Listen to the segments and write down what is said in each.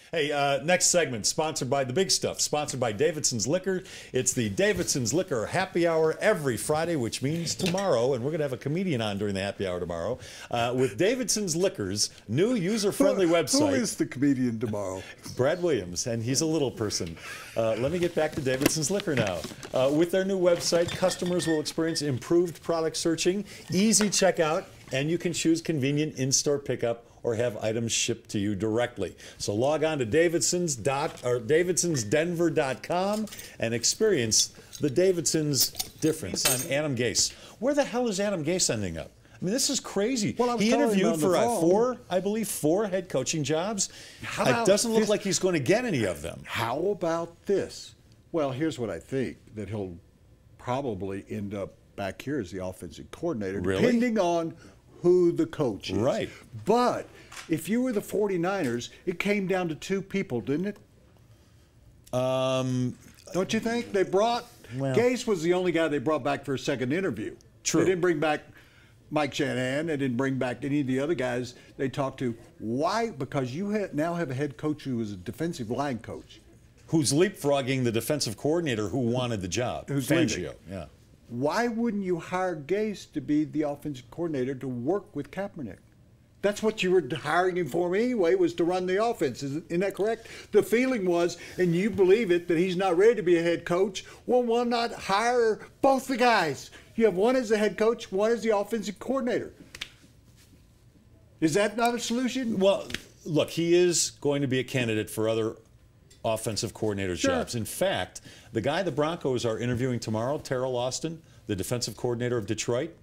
Hey, next segment, sponsored by The Big Stuff, sponsored by Davidson's Liquor. It's the Davidson's Liquor Happy Hour every Friday, which means tomorrow, and we're going to have a comedian on during the happy hour tomorrow, with Davidson's Liquor's new user-friendly website. Who is the comedian tomorrow? Brad Williams, and he's a little person. Let me get back to Davidson's Liquor now. With their new website, customers will experience improved product searching, easy checkout, and you can choose convenient in-store pickup or have items shipped to you directly. So log on to davidsonsdenver.com and experience the Davidsons difference. I'm Adam Gase. Where the hell is Adam Gase ending up? I mean, this is crazy. Well, he interviewed for four head coaching jobs. It doesn't look like he's going to get any of them. How about this? Well, here's what I think, that he'll probably end up back here as the offensive coordinator, depending on who the coach is. Right. But if you were the 49ers, it came down to two people, didn't it? Don't you think? They brought Gase was the only guy they brought back for a second interview. True. They didn't bring back Mike Shanahan. They didn't bring back any of the other guys they talked to. Why? Because you now have a head coach who is a defensive line coach. Who's leapfrogging the defensive coordinator who wanted the job. Who's Fangio. Yeah. Why wouldn't you hire Gase to be the offensive coordinator to work with Kaepernick? That's what you were hiring him for anyway, was to run the offense. Isn't that correct? The feeling was, and you believe it, that he's not ready to be a head coach. Well, why not hire both the guys? You have one as the head coach, one as the offensive coordinator. Is that not a solution? Well, look, he is going to be a candidate for other offensive coordinator jobs. In fact, the guy the Broncos are interviewing tomorrow, Terrell Austin, the defensive coordinator of Detroit,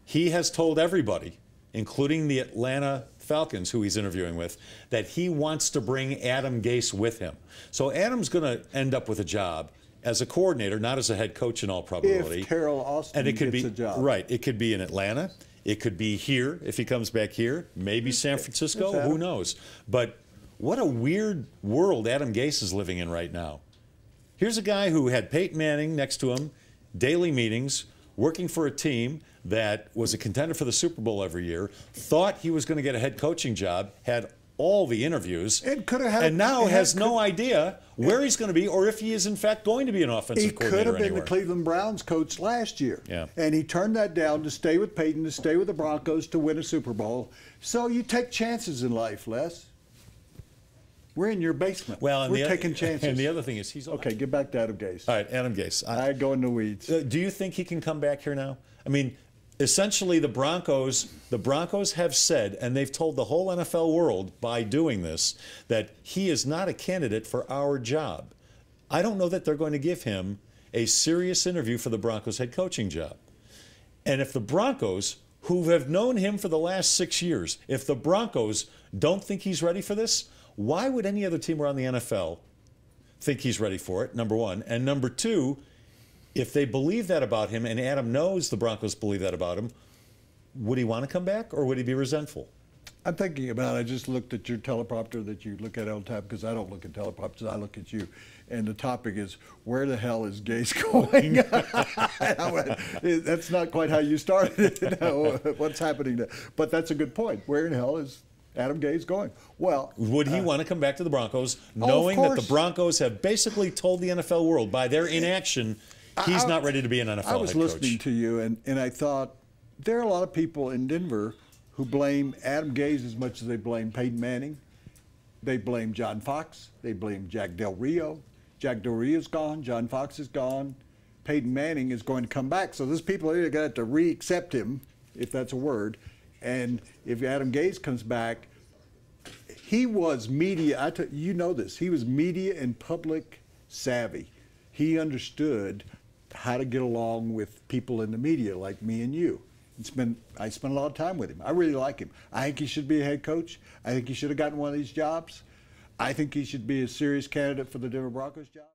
he has told everybody, including the Atlanta Falcons, who he's interviewing with, that he wants to bring Adam Gase with him. So Adam's going to end up with a job as a coordinator, not as a head coach in all probability. If Terrell Austin gets a job. Right. It could be in Atlanta. It could be here if he comes back here. Maybe San Francisco. Who knows? But what a weird world Adam Gase is living in right now. Here's a guy who had Peyton Manning next to him, daily meetings, working for a team that was a contender for the Super Bowl every year, thought he was going to get a head coaching job, had all the interviews, and now has no idea where he's going to be or if he is in fact going to be an offensive coordinator He could have been anywhere. the Cleveland Browns coach last year. Yeah. And he turned that down to stay with Peyton, to stay with the Broncos, to win a Super Bowl. So you take chances in life, Les. We're in your basement. Well, we're taking chances. And the other thing is he's okay. Get back to Adam Gase. All right, Adam Gase. I go in the weeds. Do you think he can come back here now? I mean, essentially, the Broncos have said, and they've told the whole NFL world by doing this, that he is not a candidate for our job. I don't know that they're going to give him a serious interview for the Broncos head coaching job. And if the Broncos, who have known him for the last 6 years, if the Broncos don't think he's ready for this, why would any other team around the NFL think he's ready for it, number one? And number two, if they believe that about him, and Adam knows the Broncos believe that about him, would he want to come back or would he be resentful? I'm thinking about it. I just looked at your teleprompter that you look at all the time, because I don't look at teleprompters, I look at you. And the topic is, where the hell is Gase going? I went, that's not quite how you started it. What's happening there? But that's a good point. Where in hell is Adam Gase going? Well, would he want to come back to the Broncos, knowing that the Broncos have basically told the NFL world by their inaction he's not ready to be an NFL head coach? I was listening to you, and I thought there are a lot of people in Denver who blame Adam Gase as much as they blame Peyton Manning. They blame John Fox. They blame Jack Del Rio. Jack Del Rio's gone. John Fox is gone. Peyton Manning is going to come back. So those people are going to have to re-accept him, if that's a word. And if Adam Gase comes back, he was media. You know this. He was media and public savvy. He understood how to get along with people in the media like me and you. I spent a lot of time with him. I really like him. I think he should be a head coach. I think he should have gotten one of these jobs. I think he should be a serious candidate for the Denver Broncos job.